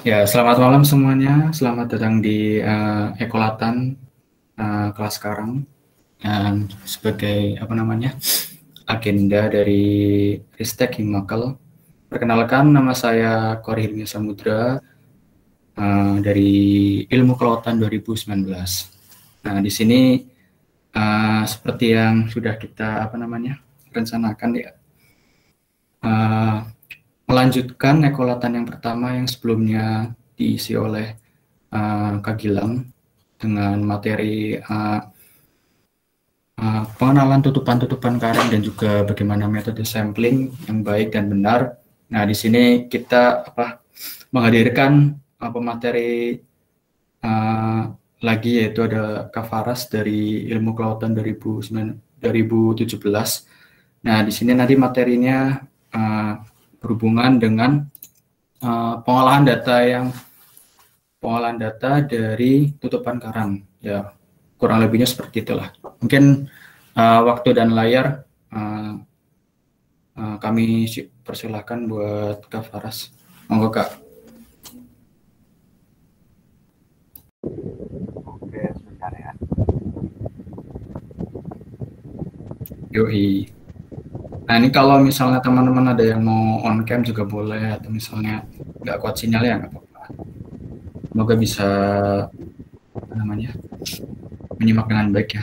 Ya, selamat malam semuanya. Selamat datang di Ekolatan kelas sekarang. Sebagai agenda dari Ristek Himakel. Perkenalkan, nama saya Kori Hirmia Samudra dari Ilmu Kelautan 2019. Nah, di sini seperti yang sudah kita rencanakan ya, melanjutkan ekolatan yang pertama yang sebelumnya diisi oleh Kak Gilang dengan materi pengenalan tutupan-tutupan karang dan juga bagaimana metode sampling yang baik dan benar. Nah, di sini kita menghadirkan pemateri lagi, yaitu ada Kak Faras dari Ilmu Kelautan 2017. Nah, di sini nanti materinya berhubungan dengan pengolahan data dari tutupan karang. Ya, kurang lebihnya seperti itulah. Mungkin waktu dan layar kami persilahkan buat Kak Faras. Monggo, Kak. Oke, sebentar ya. Yoi. Nah, ini kalau misalnya teman-teman ada yang mau on cam juga boleh, atau misalnya nggak kuat sinyalnya nggak apa-apa. Semoga bisa menyimak dengan baik ya.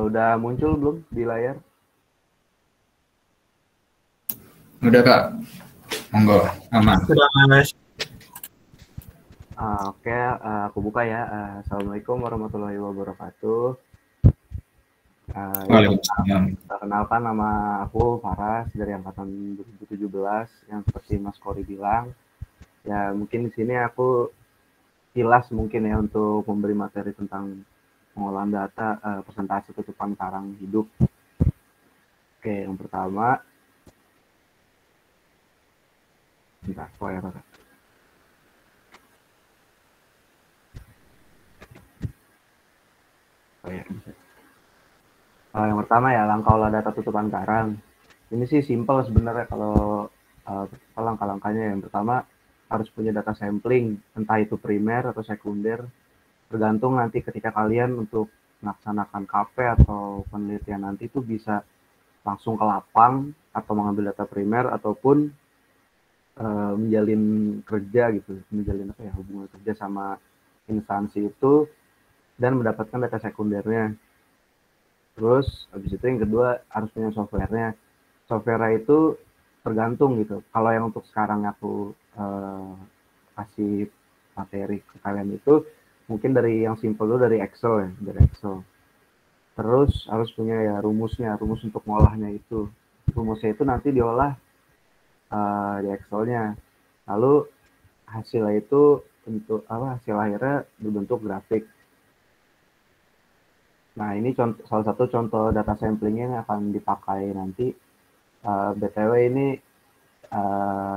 Udah muncul belum di layar? Udah, Kak. Monggo, aman. Sudah, Mas. Oke, aku buka ya. Assalamualaikum warahmatullahi wabarakatuh. Waalaikumsalam. Perkenalkan, nama aku Faras dari angkatan 2017 yang seperti Mas Kori bilang. Ya, mungkin di sini aku kilas mungkin ya untuk memberi materi tentang pengolahan data presentasi tutupan karang hidup. Oke, yang pertama, bentar, yang pertama ya, langkah olah data tutupan karang. Ini sih simple sebenarnya kalau langkah-langkahnya. Yang pertama, harus punya data sampling, entah itu primer atau sekunder, tergantung nanti ketika kalian untuk melaksanakan KP atau penelitian nanti itu bisa langsung ke lapang atau mengambil data primer ataupun menjalin kerja gitu, menjalin hubungan kerja sama instansi itu dan mendapatkan data sekundernya. Terus habis itu yang kedua harus punya softwarenya. Software itu tergantung gitu. Kalau yang untuk sekarang aku kasih materi ke kalian itu mungkin dari yang simple dulu, dari Excel ya, dari Excel. Terus harus punya ya rumusnya, rumus untuk mengolahnya itu. Rumusnya itu nanti diolah di Excel-nya. Lalu hasilnya itu untuk hasil akhirnya berbentuk grafik. Nah, ini salah satu contoh data samplingnya yang akan dipakai nanti. BTW ini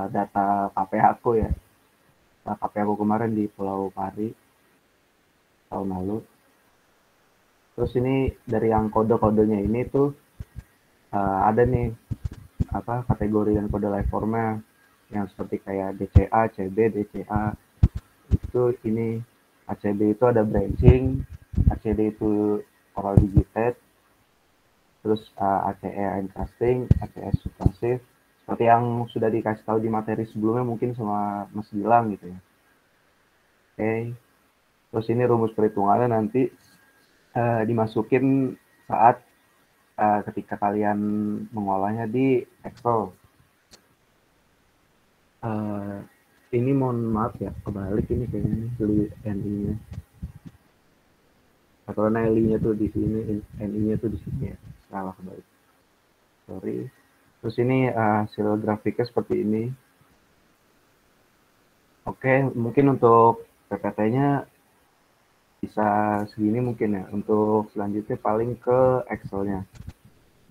data KP aku ya. KP aku kemarin di Pulau Pari tahun lalu. Terus ini dari yang kode-kodenya ini tuh ada nih kategori dan kode liveformnya yang seperti kayak DCA, CB, DCA. Itu ini ACB itu ada branching, ACD itu oral digited, terus ACE encasting, ACS substansive, seperti yang sudah dikasih tahu di materi sebelumnya mungkin sama Mas Gilang gitu ya. Oke. Terus ini rumus perhitungannya nanti dimasukin saat ketika kalian mengolahnya di Excel. Ini mohon maaf ya, kebalik ini kayaknya nih, NI-nya. Atau L-nya tuh di sini, NI-nya tuh di sini ya, salah kebalik. Sorry. Terus ini hasil grafiknya seperti ini. Oke, mungkin untuk PPT-nya bisa segini mungkin ya. Untuk selanjutnya paling ke Excel-nya.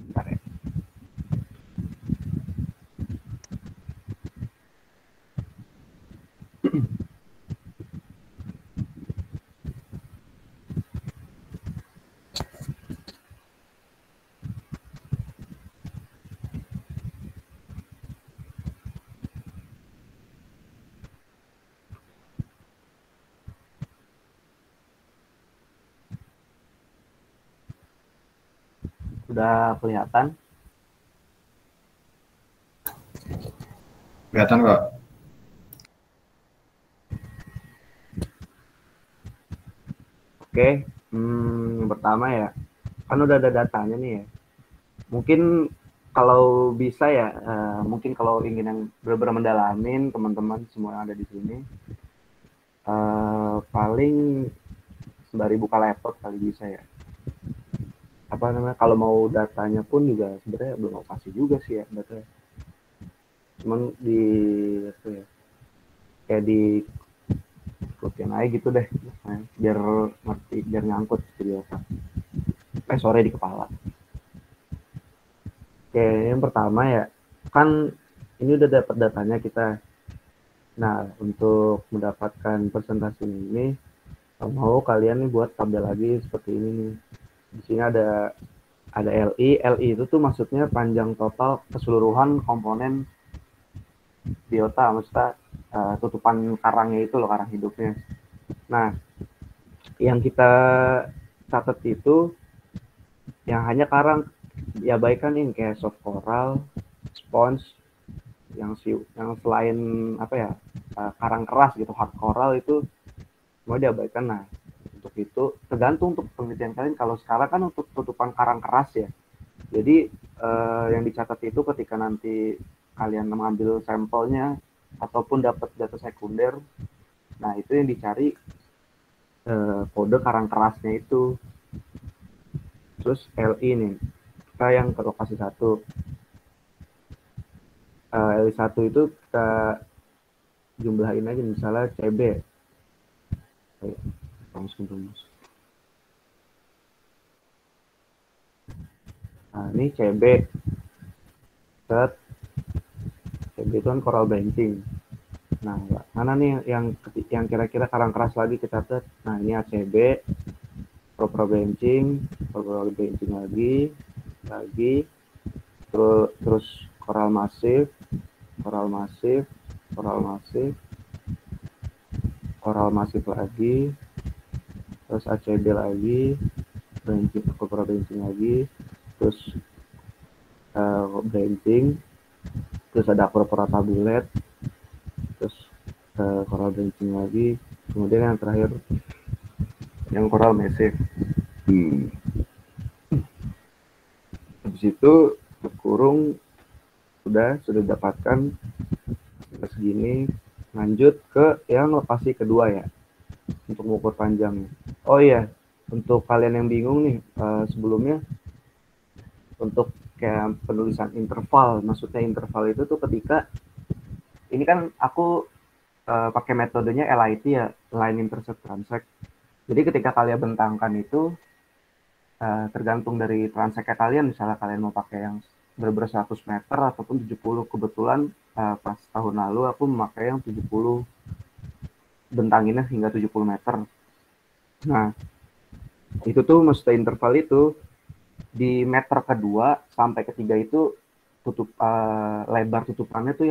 Bentar ya. Sudah kelihatan? Kelihatan kok. Oke, yang pertama ya, kan udah ada datanya nih ya. Mungkin kalau bisa ya, mungkin kalau ingin yang benar-benar mendalamin teman-teman semua yang ada di sini, paling sembari buka laptop kali bisa ya. Apa namanya? Kalau mau datanya pun juga sebenarnya belum mau kasih juga sih ya datanya. Cuman di apa ya? Kayak di ikutin aja gitu deh, biar ngerti, biar nyangkut gitu ya. Sore di kepala. Oke, yang pertama ya, kan ini udah dapat datanya kita. Nah, untuk mendapatkan presentasi ini, mau kalian nih buat tabel lagi seperti ini nih. Di sini ada LI. LI itu tuh maksudnya panjang total keseluruhan komponen biota, maksudnya tutupan karangnya itu loh, karang hidupnya. Nah, yang kita catat itu yang hanya karang, ya baik kan ini kayak soft coral, sponge, yang selain apa ya, karang keras gitu, hard coral itu mau diabaikan. Nah, untuk itu tergantung untuk penelitian kalian. Kalau sekarang kan untuk tutupan karang keras ya, jadi yang dicatat itu ketika nanti kalian mengambil sampelnya ataupun dapat data sekunder, nah itu yang dicari kode karang kerasnya itu. Terus LI nih, kita yang ke lokasi 1, LI 1 itu kita jumlahin aja, misalnya CB. Nah, ini CB. Set. CB itu kan coral bleaching. Nah, mana nih yang kira-kira karang keras lagi kita catat? Nah, ini ACB, coral bleaching lagi, terus coral masif, coral lagi, terus ACB lagi, coral bleaching lagi, terus bleaching, terus ada pura-pura tabulet, terus coral bleaching lagi, kemudian yang terakhir yang coral massive. Habis itu kurung sudah dapatkan segini, lanjut ke yang lokasi kedua ya, untuk mengukur panjangnya. Oh iya, untuk kalian yang bingung nih, sebelumnya untuk kayak penulisan interval, maksudnya interval itu tuh ketika ini kan aku pakai metodenya LIT ya, line intercept transect. Jadi ketika kalian bentangkan itu tergantung dari transectnya kalian, misalnya kalian mau pakai yang bener-bener 100 meter ataupun 70. Kebetulan pas tahun lalu aku memakai yang 70, bentanginnya hingga 70 meter. Nah, itu tuh mesti interval itu di meter kedua sampai ketiga itu lebar tutupannya tuh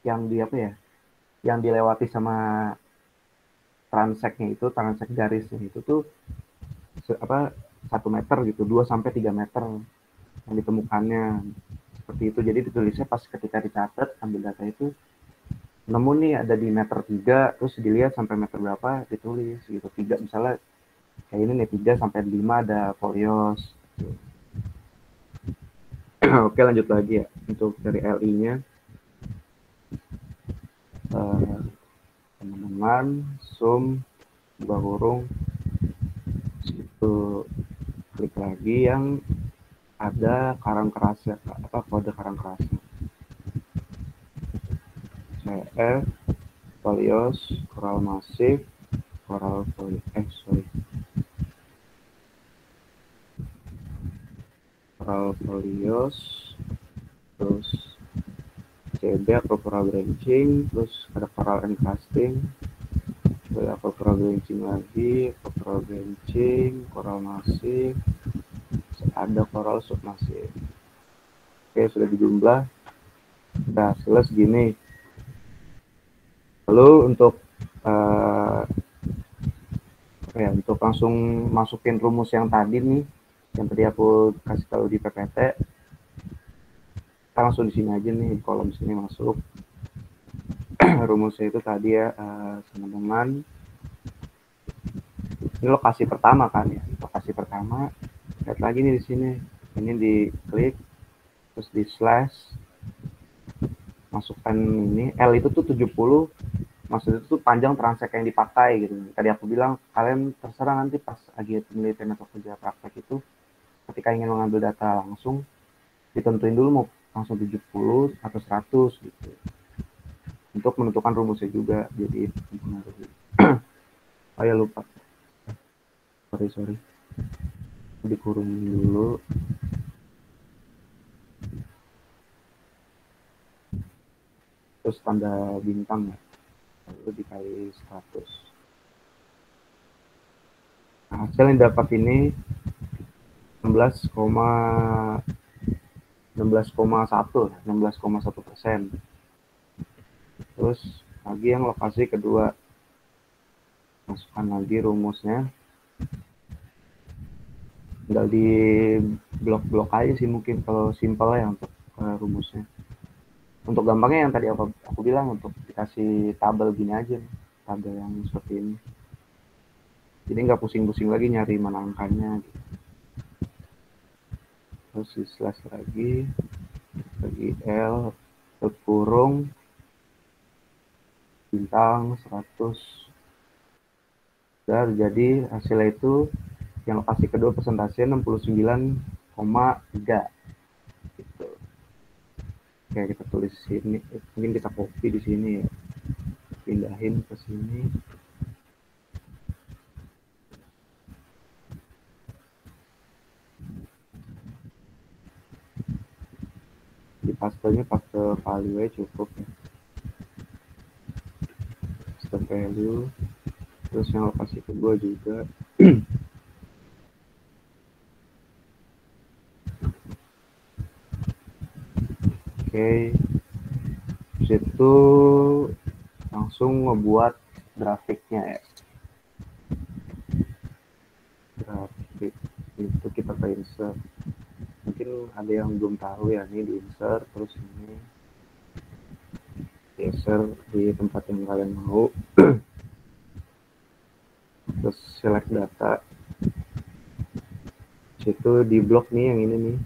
yang di apa ya, yang dilewati sama transectnya itu, transect garisnya itu tuh 1 meter gitu, 2 sampai 3 meter yang ditemukannya seperti itu. Jadi ditulisnya pas ketika dicatat ambil data itu nemu nih ada di meter 3, terus dilihat sampai meter berapa ditulis gitu. 3 misalnya kayak ini nih 3 sampai 5 ada polios. Oke, lanjut lagi ya untuk dari LI-nya. Teman-teman zoom buka kurung itu klik lagi yang ada karang kerasnya, apa kode karang kerasnya. CF folios coral masif coral folios, terus CB atau coral branching, terus ada coral encasting, ada coral branching lagi, coral branching, coral masif, ada coral submasif. Oke, sudah dijumlah. Nah, selesai gini. Lalu untuk untuk langsung masukin rumus yang tadi nih, yang tadi aku kasih tahu di PPT, kita langsung di sini aja nih, kolom sini masuk. Rumusnya itu tadi ya, teman-teman. Ini lokasi pertama kan ya, lokasi pertama. Lihat lagi nih di sini, ini diklik, terus di slash, masukkan ini, L itu tuh 70, maksudnya itu tuh panjang transek yang dipakai gitu. Tadi aku bilang, kalian terserah nanti pas lagi penelitian atau kerja praktek itu, ketika ingin mengambil data langsung, ditentuin dulu mau langsung 70 atau 100 gitu. Untuk menentukan rumusnya juga, jadi mempengaruhi. Oh ya lupa. Sorry. Dikurung dulu. Terus tanda bintang ya. Lalu dikali 100. Nah, hasil yang dapat ini 16,1%. Terus lagi yang lokasi kedua, masukkan lagi rumusnya. Tinggal di blok-blok aja sih mungkin kalau simpel ya untuk rumusnya. Untuk gampangnya yang tadi aku bilang, untuk dikasih tabel gini aja, tabel yang seperti ini. Jadi nggak pusing-pusing lagi nyari mana angkanya. Gitu. Terus di slash lagi L kurung bintang 100. Dan jadi hasilnya itu yang lokasi kedua persentase 69,3 gitu. Oke, kita tulis sini, mungkin kita copy di sini ya, pindahin ke sini. Di pastenya paste value cukup ya. Paste value, terus yang lokasi kedua juga. Oke, situ langsung ngebuat grafiknya ya. Grafik itu kita ke insert. Mungkin ada yang belum tahu ya, ini di insert, terus ini geser di tempat yang kalian mau. Terus select data. Situ di blok nih yang ini nih.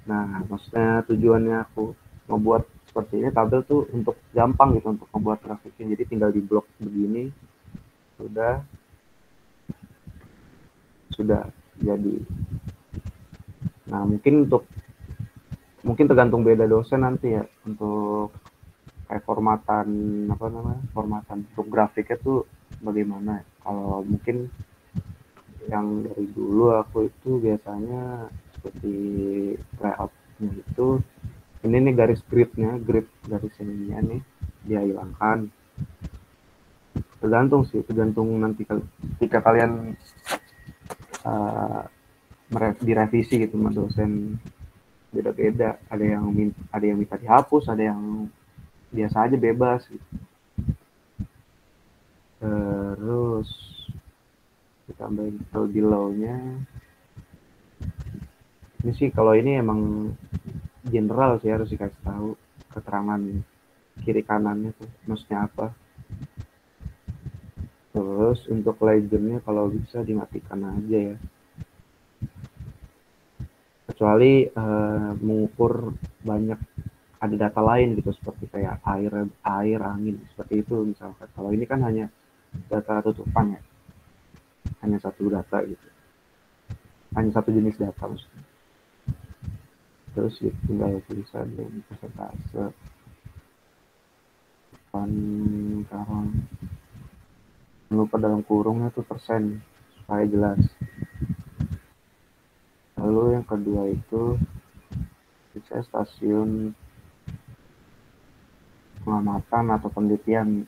Nah, maksudnya tujuannya aku membuat seperti ini tabel tuh untuk gampang gitu untuk membuat grafiknya. Jadi tinggal di blok begini sudah jadi. Nah, mungkin tergantung beda dosen nanti ya untuk kayak formatan untuk grafiknya tuh bagaimana. Kalau mungkin yang dari dulu aku itu biasanya seperti layoutnya itu, ini nih garis gridnya, garis ininya nih dia hilangkan. Tergantung nanti ketika kalian direvisi gitu sama dosen, beda-beda. Ada yang minta dihapus, ada yang biasa aja bebas gitu. Terus kita tambahin below-nya. Ini sih kalau ini emang general sih, harus dikasih tahu keterangan kiri kanannya tuh maksudnya apa. Terus untuk legendnya kalau bisa dimatikan aja ya, kecuali mengukur banyak ada data lain gitu seperti kayak air angin seperti itu misalkan. Kalau ini kan hanya data tutupan ya, hanya satu data gitu, hanya satu jenis data maksudnya. Terus tinggal tulisan dan persentase depan karang, lupa dalam kurungnya tuh persen supaya jelas. Lalu yang kedua itu bisa stasiun pengamatan atau penelitian.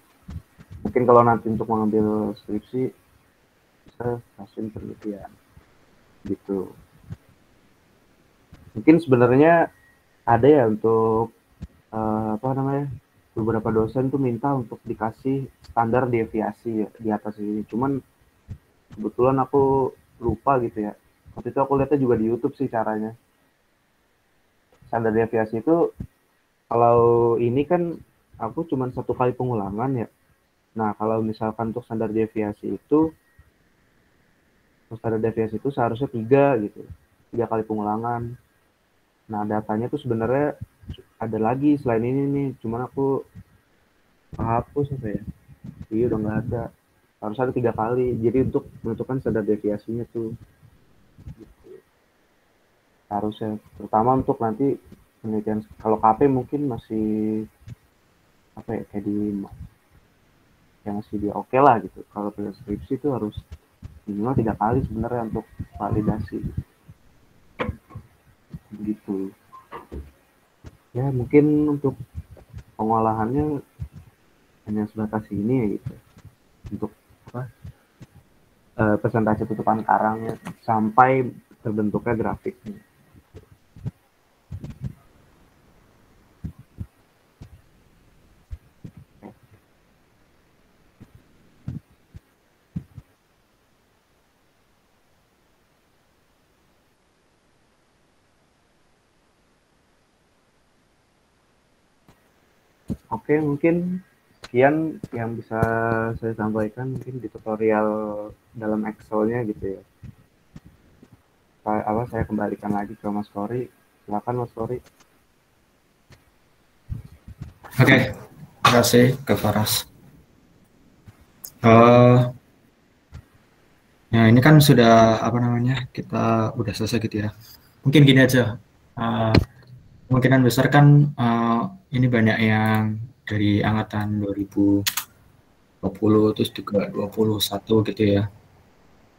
Mungkin kalau nanti untuk mengambil skripsi bisa stasiun penelitian gitu. Mungkin sebenarnya ada ya untuk apa namanya, beberapa dosen tuh minta untuk dikasih standar deviasi ya, di atas ini. Cuman kebetulan aku lupa gitu ya. Waktu itu aku lihatnya juga di YouTube sih caranya. Standar deviasi itu kalau ini kan aku cuman satu kali pengulangan ya. Nah kalau misalkan untuk standar deviasi itu seharusnya 3 gitu, 3 kali pengulangan. Nah datanya tuh sebenarnya ada lagi selain ini nih, cuman aku hapus apa ya, iya udah nggak ada. Harus ada 3 kali, jadi untuk menentukan standar deviasinya tuh harusnya, terutama untuk nanti penelitian. Kalau KP mungkin masih apa ya, kayak di yang masih dia oke lah gitu. Kalau skripsi itu harus minimal 3 kali sebenarnya untuk validasi gitu ya. Mungkin untuk pengolahannya hanya sebatas ini ya gitu, untuk apa, persentase tutupan karangnya sampai terbentuknya grafiknya. Oke, mungkin sekian yang bisa saya sampaikan mungkin di tutorial dalam Excel-nya gitu ya. Saya kembalikan lagi ke Mas Tori. Silakan Mas Tori. Oke, terima kasih ke Faras. Nah ini kan sudah apa namanya, kita udah selesai gitu ya. Mungkin gini aja, kemungkinan besar kan ini banyak yang dari angkatan 2020 terus juga 21 gitu ya.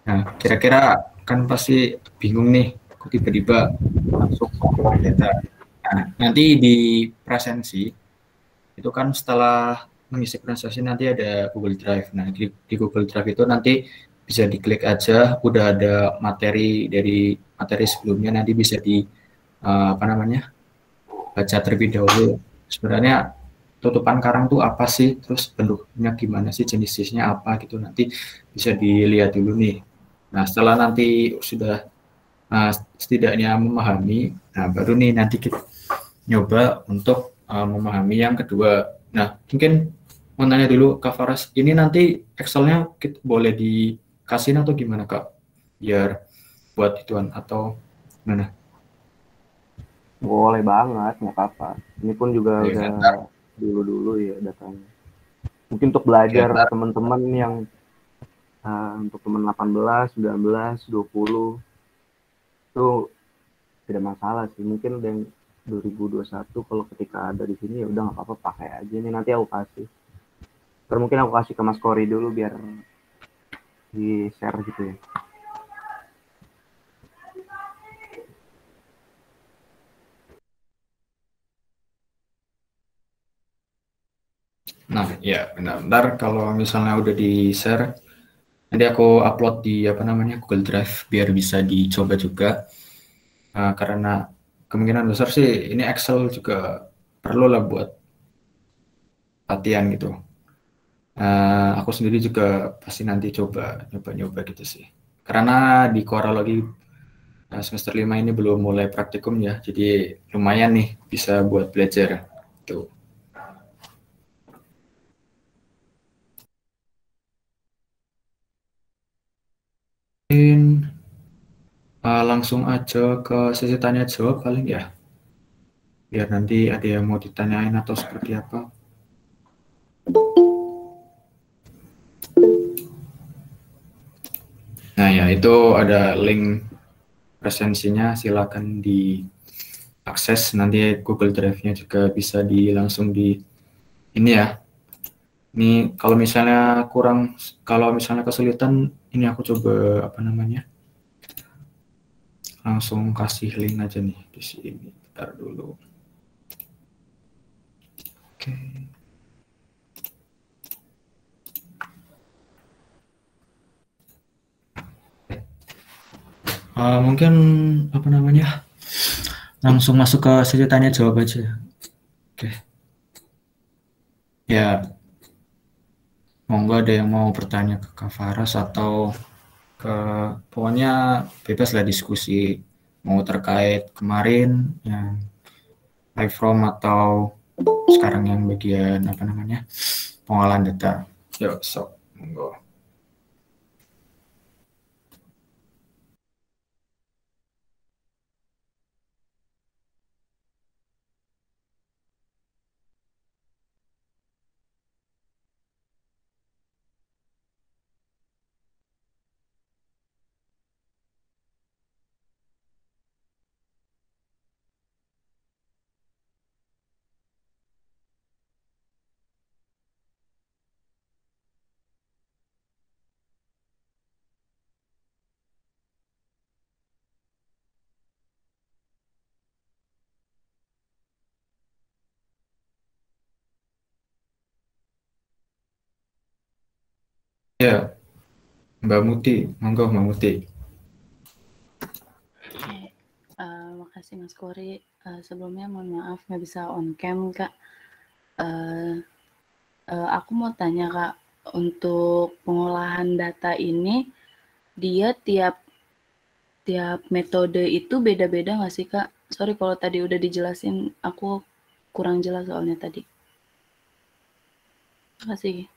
Nah kira-kira kan pasti bingung nih, kok tiba-tiba masuk data. Nah nanti di presensi itu kan setelah mengisi presentasi nanti ada Google Drive. Nah di Google Drive itu nanti bisa diklik aja, udah ada materi dari materi sebelumnya, nanti bisa di apa namanya, baca terlebih dahulu. Sebenarnya tutupan karang tuh apa sih, terus bentuknya gimana sih, jenis-jenisnya apa gitu, nanti bisa dilihat dulu nih. Nah setelah nanti sudah setidaknya memahami, nah baru nih nanti kita nyoba untuk memahami yang kedua. Nah mungkin mau nanya dulu Kak Faras, ini nanti Excel-nya boleh dikasih atau gimana Kak, biar buat ituan atau mana? Boleh banget, nggak apa-apa. Ini pun juga Oke, udah ntar. dulu-dulu ya datanya. Mungkin untuk belajar Oke, teman-teman yang untuk teman 18, 19, 20 itu tidak masalah sih. Mungkin udah yang 2021 kalau ketika ada di sini ya udah nggak apa-apa, pakai aja nih, nanti aku kasih. Terus mungkin aku kasih ke Mas Kori dulu biar di share gitu ya. nah ya benar. Ntar kalau misalnya udah di share, nanti aku upload di apa namanya, Google Drive biar bisa dicoba juga. Karena kemungkinan besar sih ini Excel juga perlu lah buat latihan gitu. Aku sendiri juga pasti nanti nyoba gitu sih. Karena di Coralogy semester 5 ini belum mulai praktikum ya, jadi lumayan nih bisa buat belajar tuh. langsung aja ke sesi tanya jawab paling ya, biar nanti ada yang mau ditanyain atau seperti apa. Nah ya, itu ada link presensinya, silakan diakses, nanti Google Drive-nya juga bisa langsung di ini ya. Ini kalau misalnya kesulitan, ini aku coba apa namanya, langsung kasih link aja nih di sini. Bentar dulu. Oke. Mungkin apa namanya, langsung masuk ke sesi tanya jawab aja. Oke. Ya, monggo ada yang mau bertanya ke Kak Faras atau pokoknya bebas lah diskusi, mau terkait kemarin yang live from atau sekarang yang bagian apa namanya, pengolahan data. Yuk, sok monggo. Ya, Mbak Muti, monggo Mbak Muti. Makasih Mas Kori. Sebelumnya mohon maaf nggak bisa on cam Kak. Aku mau tanya Kak, untuk pengolahan data ini dia tiap metode itu beda-beda nggak sih Kak? Sorry kalau tadi udah dijelasin, aku kurang jelas soalnya tadi. Terima kasih.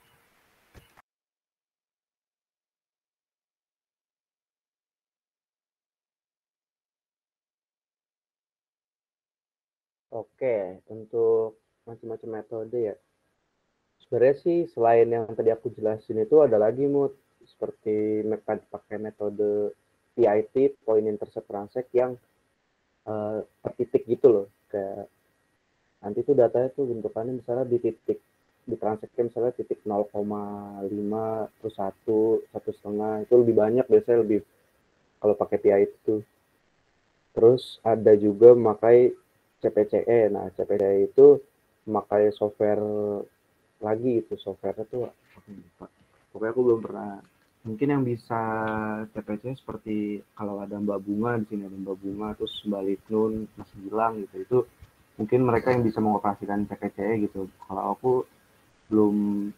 Oke, untuk macam-macam metode ya. Sebenarnya sih selain yang tadi aku jelasin itu ada lagi Mut, seperti pakai metode PIT, Point Intercept Transact, yang per titik gitu loh. Kayak nanti tuh datanya tuh bentukannya misalnya di titik, di transaksi misalnya titik 0,5 terus 1,5, itu lebih banyak biasanya, lebih kalau pakai PIT itu. Terus ada juga memakai CPCE. Nah, CPCE itu memakai software lagi, itu software itu pokoknya aku belum pernah. Mungkin yang bisa CPC seperti kalau ada Mbak Bunga di sini, ada Mbak Bunga, terus Mbak Litnun, Mas Gilang gitu, itu mungkin mereka yang bisa mengoperasikan CPC gitu. Kalau aku belum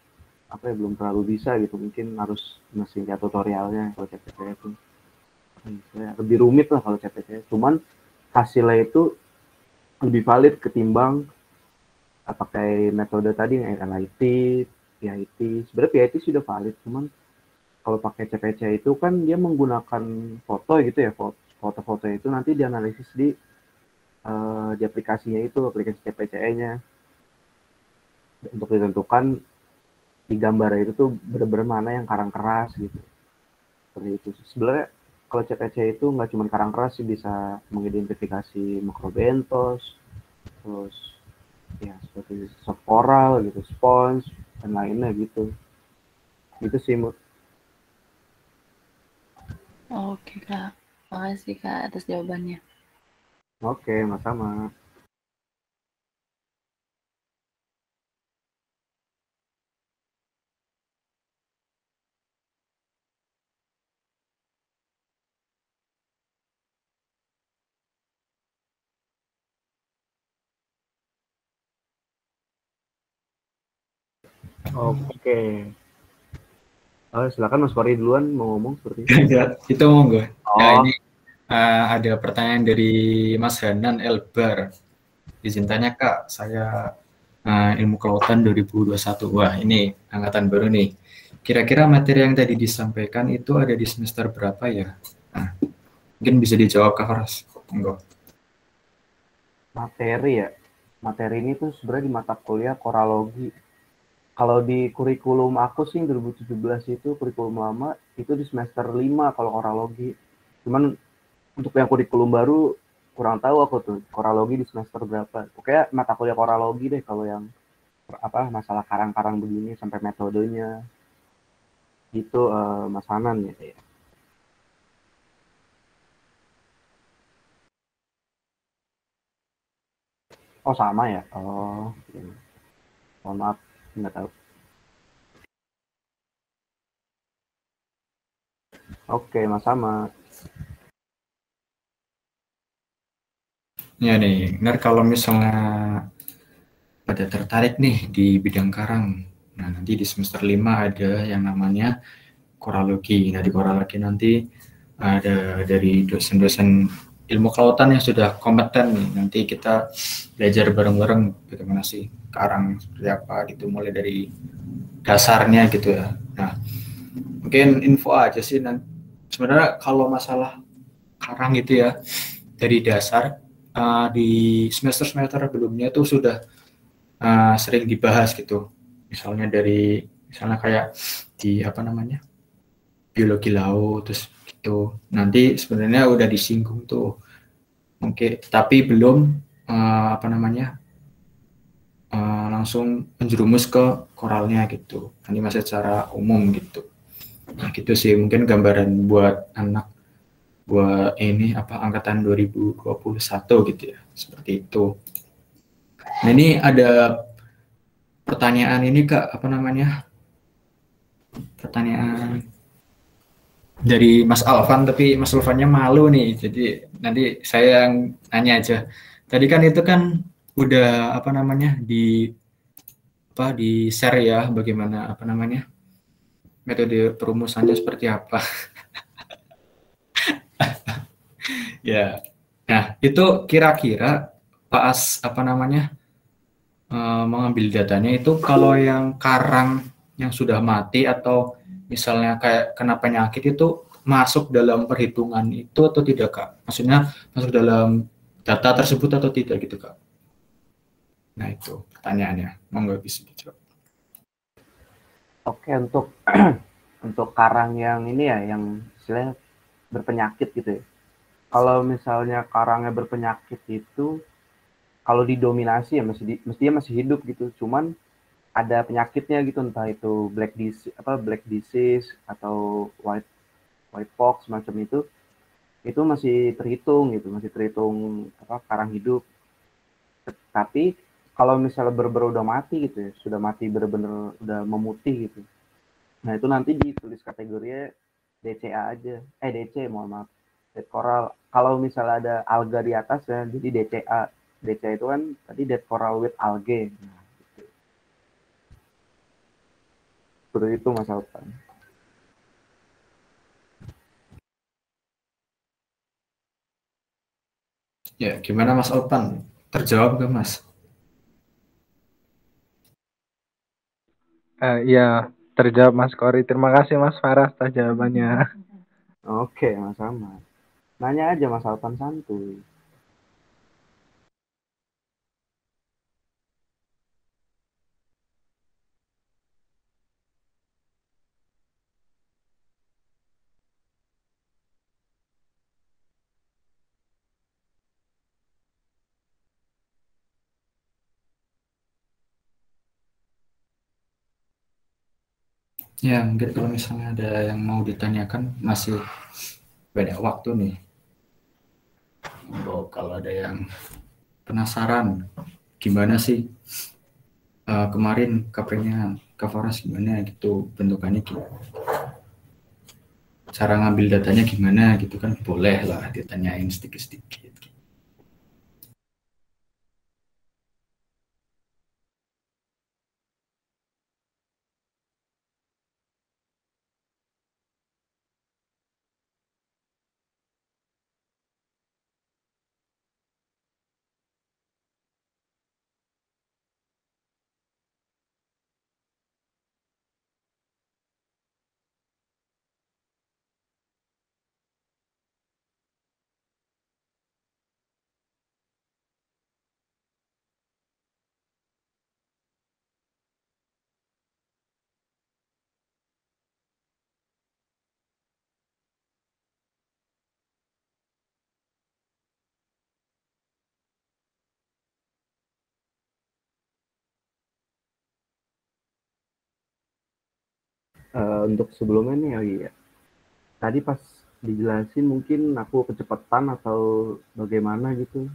belum terlalu bisa gitu, mungkin harus ngasih tutorialnya. Kalau CPC itu lebih rumit lah kalau CPC, cuman hasilnya itu lebih valid ketimbang pakai metode tadi yang LIT, PIT. Sebenarnya PIT sudah valid, cuman kalau pakai CPC itu kan dia menggunakan foto gitu ya, foto-foto itu nanti dianalisis di aplikasinya itu, aplikasi CPCE-nya, untuk ditentukan di gambar itu tuh benar-benar mana yang karang keras gitu. Seperti itu. Sebenarnya kalau CPC itu nggak cuma karang keras sih, bisa mengidentifikasi makrobentos, terus ya seperti soft coral gitu, sponge dan lainnya gitu. Itu sih Mut. Oke Kak, makasih Kak atas jawabannya. Oke, sama-sama. Oke. Silakan Mas Fari duluan mau ngomong seperti itu. Ya, itu monggo. Oh. Ya, ini ada pertanyaan dari Mas Hanan Elbar. Izin tanya Kak, saya ilmu kelautan 2021. Wah, ini angkatan baru nih. kira-kira materi yang tadi disampaikan itu ada di semester berapa ya? Nah, mungkin bisa dijawab Kak Faras. Enggak. Materi ya. Materi ini tuh sebenarnya di mata kuliah koralogi. Kalau di kurikulum aku sih 2017 itu kurikulum lama itu di semester 5 kalau koralogi. Cuman untuk yang kurikulum baru kurang tahu aku tuh koralogi di semester berapa. Pokoknya mata kuliah koralogi deh kalau yang apa masalah karang-karang begini sampai metodenya itu Mas Hanan ya. Oh sama ya. Oh, ya. Mohon maaf nggak tahu. Oke, Mas sama. Ya nih, benar kalau misalnya pada tertarik nih di bidang karang. Nah, nanti di semester 5 ada yang namanya koralogi. Nah, di koralogi nanti ada dari dosen-dosen ilmu kelautan yang sudah kompeten nih. Nanti kita belajar bareng-bareng bagaimana sih karang seperti apa gitu, mulai dari dasarnya gitu ya. Nah, mungkin info aja sih. Nah, sebenarnya kalau masalah karang itu ya, dari dasar di semester-semester sebelumnya itu sudah sering dibahas gitu. Misalnya kayak di apa namanya biologi laut terus gitu. Nanti sebenarnya udah disinggung tuh, mungkin tapi belum apa namanya langsung menjerumus ke koralnya gitu. Nanti masih secara umum gitu. Nah gitu sih mungkin gambaran buat anak buat ini apa angkatan 2021 gitu ya seperti itu. Nah ini ada pertanyaan ini Kak, apa namanya? Pertanyaan dari Mas Alvan, tapi Mas Alvannya malu nih. Jadi nanti saya yang nanya aja. Tadi kan itu kan udah apa namanya di share ya bagaimana apa namanya metode perumusannya seperti apa. Ya. Nah, itu kira-kira pas apa namanya mengambil datanya itu kalau yang karang yang sudah mati atau misalnya kayak kena penyakit itu masuk dalam perhitungan itu atau tidak Kak? Maksudnya masuk dalam data tersebut atau tidak gitu Kak? Nah itu pertanyaannya, mau nggak bisa dijawab? Oke, untuk untuk karang yang ini ya yang istilahnya berpenyakit gitu ya. Kalau misalnya karangnya berpenyakit itu kalau didominasi ya mestinya masih hidup gitu. Cuman ada penyakitnya gitu entah itu black disease atau white white pox macam itu masih terhitung gitu, masih terhitung apa karang hidup. Tapi kalau misalnya benar-benar udah mati gitu ya, sudah mati benar-benar udah memutih gitu. Nah, itu nanti ditulis kategorinya DCA aja. DC, mohon maaf. Dead coral. Kalau misalnya ada alga di atas ya, jadi DCA. DCA itu kan tadi dead coral with algae. Nah, gitu. Seperti itu Mas Alpan. Ya gimana Mas Alpan? Terjawab nggak Mas? Iya, terjawab Mas Kori. Terima kasih Mas Faras atas jawabannya. Oke, Mas sama. Nanya aja Mas Alpan santuy. Ya mungkin kalau misalnya ada yang mau ditanyakan masih banyak waktu nih. Kalau ada yang penasaran gimana sih kemarin KP-nya Kavaras gimana gitu bentukannya gitu. Cara ngambil datanya gimana gitu kan boleh lah ditanyain sedikit-sedikit. Untuk sebelumnya nih, oh iya. Tadi pas dijelasin mungkin aku kecepatan atau bagaimana gitu.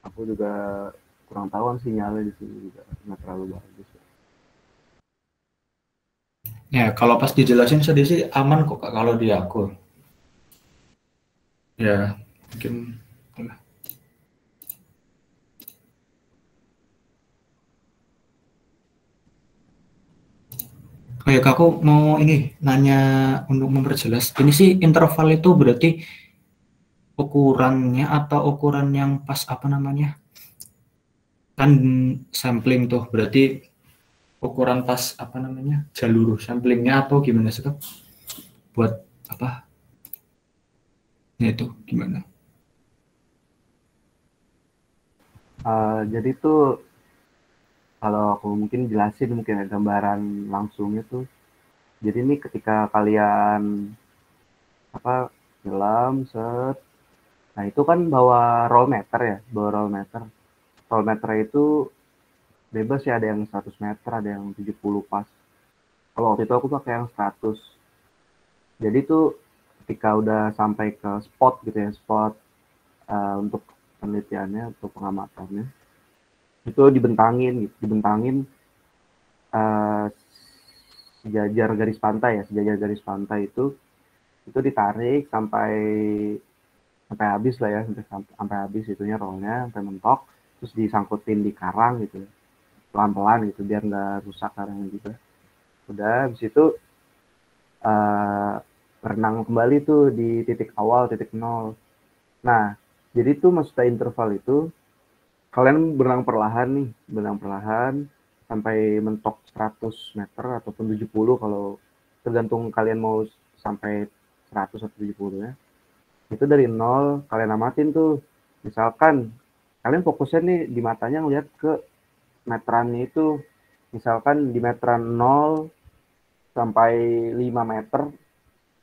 Aku juga kurang tahu kan sinyalnya di sini juga nggak terlalu bagus. Ya, kalau pas dijelasin sedih sih aman kok Kak, kalau di aku. Ya, mungkin. Oh ya, Kak, aku mau ini nanya untuk memperjelas. Ini sih interval itu berarti ukurannya atau ukuran yang pas apa namanya? Kan sampling tuh berarti ukuran pas apa namanya? Jalur samplingnya atau gimana sih Kak? Buat apa? Ya itu gimana? Jadi tuh kalau aku mungkin jelasin mungkin ada gambaran langsungnya tuh. Jadi ini ketika kalian apa nyelam set, nah itu kan bawa roll meter ya, bawa roll meter. Roll meter itu bebas ya, ada yang 100 meter, ada yang 70 pas. Kalau waktu itu aku pakai yang 100. Jadi tuh ketika udah sampai ke spot gitu ya, spot untuk penelitiannya, untuk pengamatannya, itu dibentangin gitu, dibentangin uh, sejajar garis pantai ya, sejajar garis pantai itu ditarik sampai sampai habis lah ya, sampai habis itunya rollnya, sampai mentok, terus disangkutin di karang gitu, pelan-pelan gitu biar nggak rusak karangnya juga. Udah habis itu berenang kembali tuh di titik awal, titik nol. Nah, jadi tuh maksudnya interval itu kalian berenang perlahan nih, berenang perlahan sampai mentok 100 meter ataupun 70 kalau tergantung kalian mau sampai 100 atau 70 ya. Itu dari nol kalian amatin tuh. Misalkan kalian fokusnya nih di matanya ngeliat ke meterannya itu. Misalkan di meteran 0 sampai 5 meter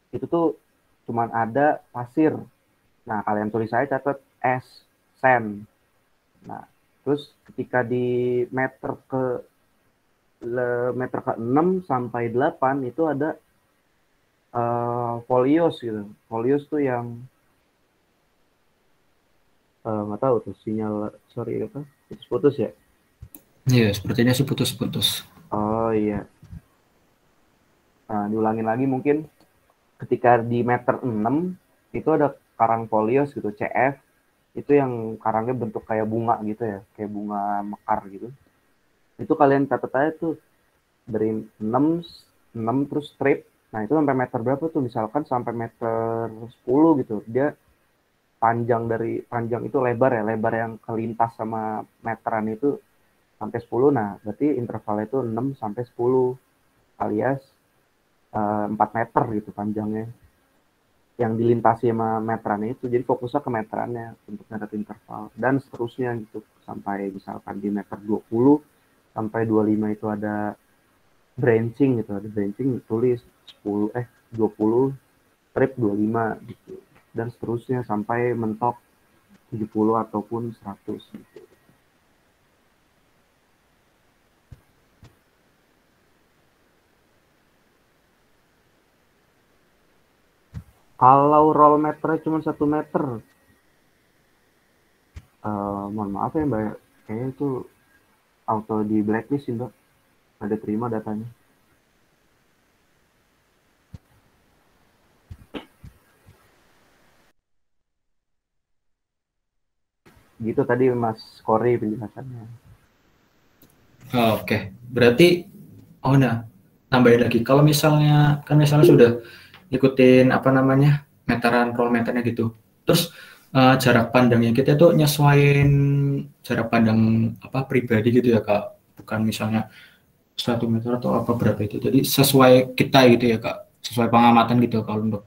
itu tuh cuman ada pasir. Nah, kalian tulis aja catat S, sand. Nah, terus ketika di meter ke 6 sampai 8 itu ada folios gitu. Folios tuh yang nggak tahu tuh sinyal, sorry apa, putus-putus ya. Iya, sepertinya sih putus-putus. Oh iya. Nah, diulangin lagi mungkin ketika di meter 6 itu ada karang folios gitu, CF. Itu yang karangnya bentuk kayak bunga gitu ya, kayak bunga mekar gitu. Itu kalian catat aja tuh dari 6 terus strip. Nah, itu sampai meter berapa tuh? Misalkan sampai meter 10 gitu. Dia panjang itu lebar ya, lebar yang kelintas sama meteran itu sampai 10. Nah, berarti intervalnya itu 6 sampai 10 alias 4 meter gitu panjangnya. Yang dilintasi sama meterannya itu. Jadi fokusnya ke meterannya untuk nyatet interval dan seterusnya gitu sampai misalkan di meter 20 sampai 25 itu ada branching gitu, ada branching tulis 20 strip 25 gitu dan seterusnya sampai mentok 70 ataupun 100 gitu. Kalau roll meternya cuma 1 meter, mohon maaf ya Mbak, kayaknya itu auto di blacklist sih Mbak, ada terima datanya. Gitu tadi Mas Kory penjelasannya. Oke, berarti nah tambahin lagi. Kalau misalnya kan misalnya sudah ikutin apa namanya meteran roll meternya gitu, terus jarak pandangnya kita tuh nyesuaiin jarak pandang apa pribadi gitu ya Kak, bukan misalnya 1 meter atau apa berapa itu. Jadi sesuai kita gitu ya Kak, sesuai pengamatan gitu kalau untuk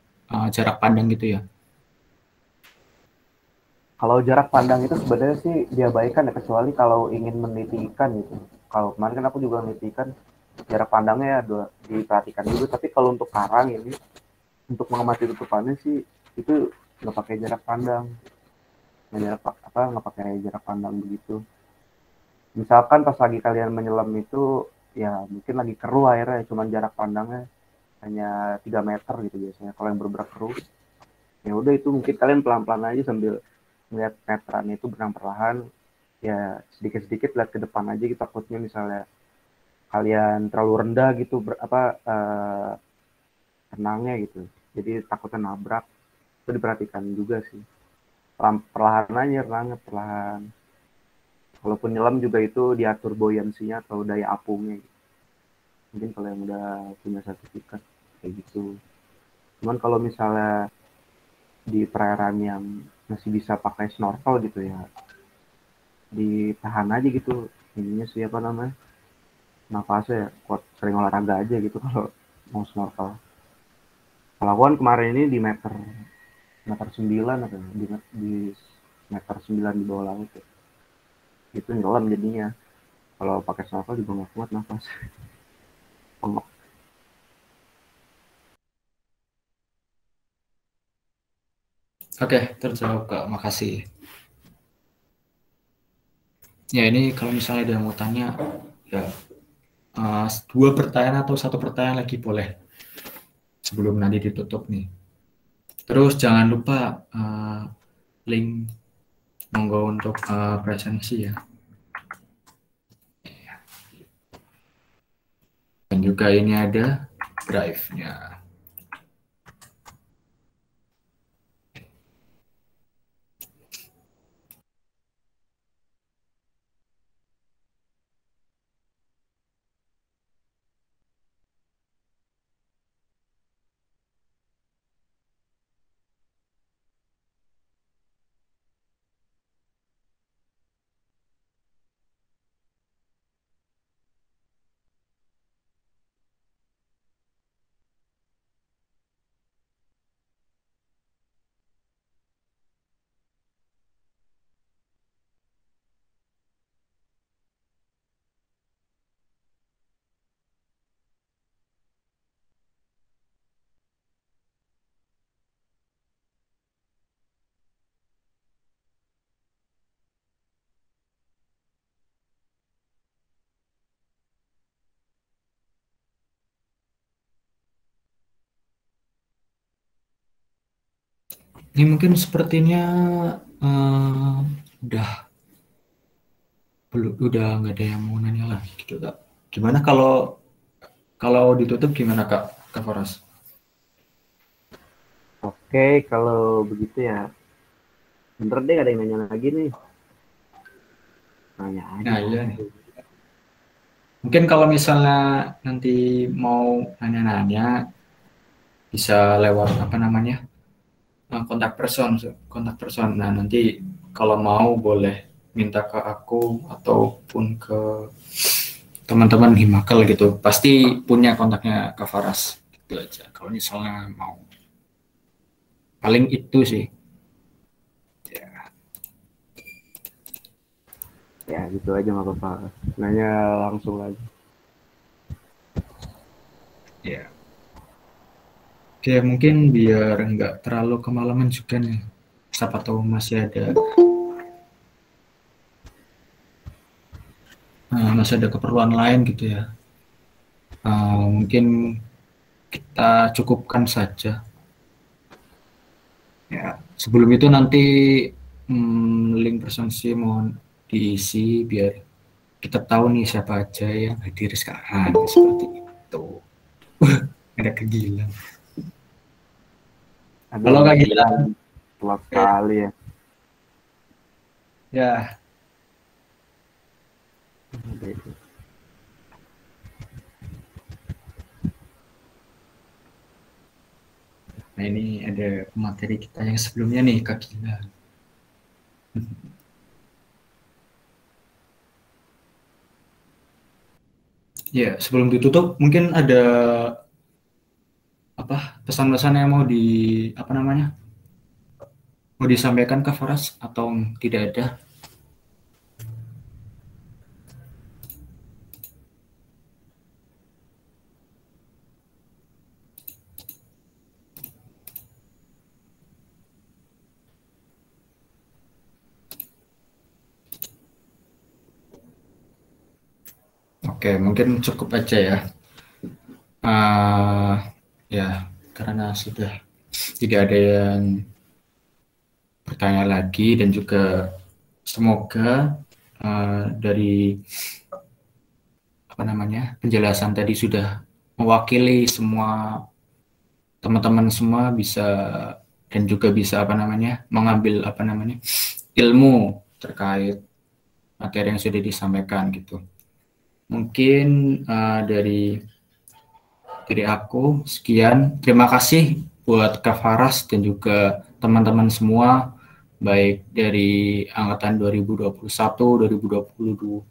jarak pandang gitu ya. Kalau jarak pandang itu sebenarnya sih diabaikan ya, kecuali kalau ingin meneliti ikan gitu. Kalau kemarin kan aku juga meneliti ikan, jarak pandangnya ya diperhatikan dulu. Tapi kalau untuk karang ini, untuk mengamati tutupannya sih itu nggak pakai jarak pandang, nggak pakai jarak pandang begitu. Misalkan pas lagi kalian menyelam itu ya mungkin lagi keruh airnya, cuman jarak pandangnya hanya 3 meter gitu biasanya. Kalau yang bener-bener keruh, ya udah itu mungkin kalian pelan-pelan aja sambil melihat meterannya itu berenang perlahan, ya sedikit-sedikit lihat ke depan aja gitu, takutnya misalnya kalian terlalu rendah gitu renangnya gitu, jadi takutnya nabrak. Itu diperhatikan juga sih, perlahan aja renangnya perlahan. Kalaupun nyelam juga itu diatur buoyancy-nya atau daya apungnya gitu. Mungkin kalau yang udah punya sertifikat kayak gitu. Cuman kalau misalnya di perairan yang masih bisa pakai snorkel gitu ya, ditahan aja gitu ininya sih apa namanya, nafasnya ya, kuat, sering olahraga aja gitu kalau mau snorkel. Kalau aku kan kemarin ini di meter meter 9 atau di meter 9 di bawah laut ya. Itu nyelam jadinya. Kalau pakai snorkel juga nggak kuat nafas. Pengok. Oke, terjawab Kak, makasih. Ya ini kalau misalnya ada yang mau tanya, ya 2 pertanyaan atau 1 pertanyaan lagi boleh sebelum nanti ditutup nih. Terus jangan lupa link monggo untuk presensi ya. Dan juga ini ada drive-nya. Ini mungkin sepertinya udah nggak ada yang mau nanya lagi gitu Kak. Gimana kalau ditutup gimana Kak Faras? Oke, kalau begitu ya. Bener deh, ada yang nanya lagi nih. Nanya aja. Nah iya nih. Mungkin kalau misalnya nanti mau nanya-nanya bisa lewat apa namanya kontak person. Nah nanti kalau mau boleh minta ke aku ataupun ke teman-teman Himakel gitu. Pasti punya kontaknya Kak Faras. Gitu aja. Kalau misalnya mau. Paling itu sih. Ya. Ya gitu aja nggak apa-apa. Nanya langsung aja. Ya. Oke, mungkin biar nggak terlalu kemalaman juga nih. Siapa tahu masih ada keperluan lain gitu ya. Mungkin kita cukupkan saja. Ya, sebelum itu nanti link presensi mohon diisi biar kita tahu nih siapa aja yang hadir sekarang seperti itu. Ada kegilaan. Halo Aduh, Kak Gila. gila. Telat sekali ya. Ya, nah ini ada materi kita yang sebelumnya nih Kak Gila. Ya, sebelum ditutup mungkin ada apa pesan-pesan yang mau mau disampaikan ke Faras atau tidak ada? Oke, mungkin cukup aja ya. Ya, karena sudah tidak ada yang bertanya lagi dan juga semoga dari penjelasan tadi sudah mewakili semua teman-teman semua bisa dan juga bisa mengambil ilmu terkait materi yang sudah disampaikan gitu. Mungkin dari aku sekian. Terima kasih buat Kak Faras dan juga teman-teman semua baik dari angkatan 2021, 2020,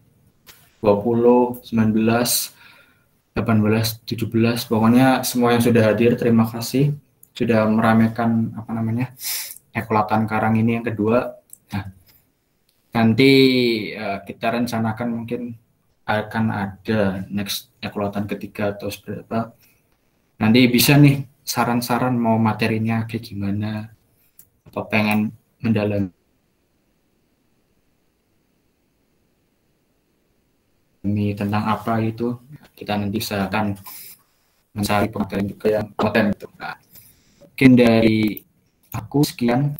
20, 19, 18, 17, pokoknya semua yang sudah hadir, terima kasih sudah meramaikan Ekolatan Karang ini yang kedua. Nah, nanti kita rencanakan mungkin akan ada next Ekolatan ketiga atau seperti apa. Nanti bisa nih saran-saran mau materinya kayak gimana atau pengen mendalami tentang apa gitu, kita nanti akan mencari pematerian juga yang konten gitu. Nah, mungkin dari aku sekian.